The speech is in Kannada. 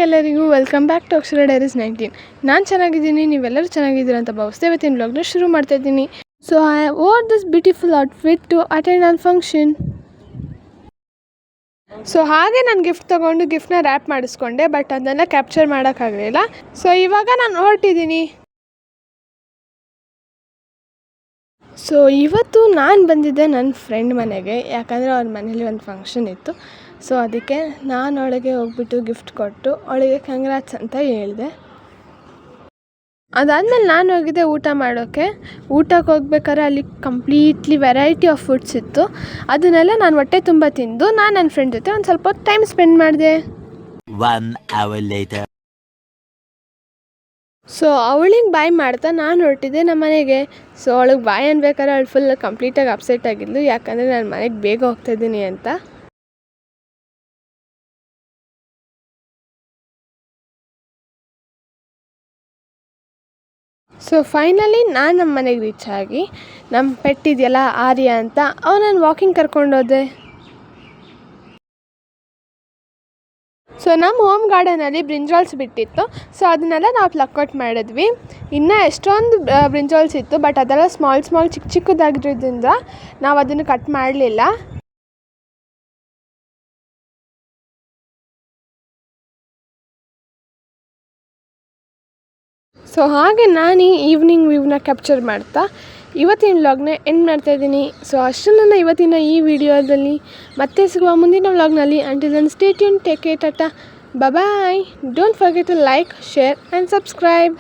ಎಲ್ಲರಿಗೂ welcome back to Akshara diaries 19. ನಾನು ಚೆನ್ನಾಗಿದ್ದೀನಿ, ನೀವೆಲ್ಲರೂ ಚೆನ್ನಾಗಿದ್ದೀರ ಅಂತ ಭಾವಿಸ್ತಾ ಇವತ್ತಿನ ವ್ಲಾಗ್ನ ಶುರು ಮಾಡ್ತಾ ಇದ್ದೀನಿ. So I wore this beautiful outfit to attend an function. So ಹಾಗೆ ನಾನು ಗಿಫ್ಟ್ ತೊಗೊಂಡು ಗಿಫ್ಟ್ನ ರ್ಯಾಪ್ ಮಾಡಿಸ್ಕೊಂಡೆ, ಬಟ್ ಅದನ್ನೆಲ್ಲ ಕ್ಯಾಪ್ಚರ್ ಮಾಡೋಕ್ಕಾಗಲಿಲ್ಲ. ಸೊ ಇವಾಗ ನಾನು ಹೊರಟಿದ್ದೀನಿ. ಸೊ ಇವತ್ತು ನಾನು ಬಂದಿದ್ದೆ ನನ್ನ ಫ್ರೆಂಡ್ ಮನೆಗೆ, ಯಾಕಂದರೆ ಅವ್ರ ಮನೇಲಿ ಒಂದು ಫಂಕ್ಷನ್ ಇತ್ತು. ಸೊ ಅದಕ್ಕೆ ನಾನು ಅವಳಿಗೆ ಹೋಗ್ಬಿಟ್ಟು ಗಿಫ್ಟ್ ಕೊಟ್ಟು ಅವಳಿಗೆ ಕಂಗ್ರಾಟ್ಸ್ ಅಂತ ಹೇಳಿದೆ. ಅದಾದಮೇಲೆ ನಾನು ಹೋಗಿದ್ದೆ ಊಟ ಮಾಡೋಕ್ಕೆ. ಊಟಕ್ಕೆ ಹೋಗ್ಬೇಕಾದ್ರೆ ಅಲ್ಲಿ ಕಂಪ್ಲೀಟ್ಲಿ ವೆರೈಟಿ ಆಫ್ ಫುಡ್ಸ್ ಇತ್ತು. ಅದನ್ನೆಲ್ಲ ನಾನು ಹೊಟ್ಟೆ ತುಂಬ ತಿಂದು ನಾನು ನನ್ನ ಫ್ರೆಂಡ್ ಜೊತೆ ಒಂದು ಸ್ವಲ್ಪ ಟೈಮ್ ಸ್ಪೆಂಡ್ ಮಾಡಿದೆ. ಸೊ ಅವಳಿಗೆ ಬಾಯ್ ಮಾಡ್ತಾ ನಾನು ಹೊರಟಿದ್ದೆ ನಮ್ಮ ಮನೆಗೆ. ಸೊ ಅವಳಿಗೆ ಬಾಯ್ ಅನ್ಬೇಕಾದ್ರೆ ಅವಳು ಫುಲ್ ಕಂಪ್ಲೀಟಾಗಿ ಅಪ್ಸೆಟ್ ಆಗಿದ್ಲು, ಯಾಕಂದರೆ ನಾನು ಮನೆಗೆ ಬೇಗ ಹೋಗ್ತಾಯಿದ್ದೀನಿ ಅಂತ. ಸೊ ಫೈನಲಿ ನಾನು ನಮ್ಮ ಮನೆಗೆ ರೀಚ್ ಆಗಿ ನಮ್ಮ ಪೆಟ್ ಇದೆಯಲ್ಲ ಆರ್ಯ ಅಂತ, ಅವನನ್ನು ವಾಕಿಂಗ್ ಕರ್ಕೊಂಡೋದೆ. ಸೊ ನಮ್ಮ ಹೋಮ್ ಗಾರ್ಡನಲ್ಲಿ ಬ್ರಿಂಜಾಲ್ಸ್ ಬಿಟ್ಟಿತ್ತು. ಸೊ ಅದನ್ನೆಲ್ಲ ನಾವು ಪ್ಲಕ್ಔಟ್ ಮಾಡಿದ್ವಿ. ಇನ್ನೂ ಎಷ್ಟೊಂದು ಬ್ರಿಂಜಾಲ್ಸ್ ಇತ್ತು, ಬಟ್ ಅದೆಲ್ಲ ಸ್ಮಾಲ್ ಚಿಕ್ಕ ಚಿಕ್ಕದಾಗಿರೋದ್ರಿಂದ ನಾವು ಅದನ್ನು ಕಟ್ ಮಾಡಲಿಲ್ಲ. ಸೊ ಹಾಗೆ ನಾನು ಈವ್ನಿಂಗ್ ವ್ಯೂವ್ನ ಕ್ಯಾಪ್ಚರ್ ಮಾಡ್ತಾ ಇವತ್ತಿನ ವ್ಲಾಗ್ನ ಎಂಡ್ ಮಾಡ್ತಾಯಿದ್ದೀನಿ. ಸೊ ಅಷ್ಟನ್ನು ಇವತ್ತಿನ ಈ ವಿಡಿಯೋದಲ್ಲಿ ಮತ್ತೆ ಸಿಗುವ ಮುಂದಿನ ವ್ಲಾಗ್ನಲ್ಲಿ. Until then stay tune, take care, tata, bye. Don't forget to like, share and subscribe.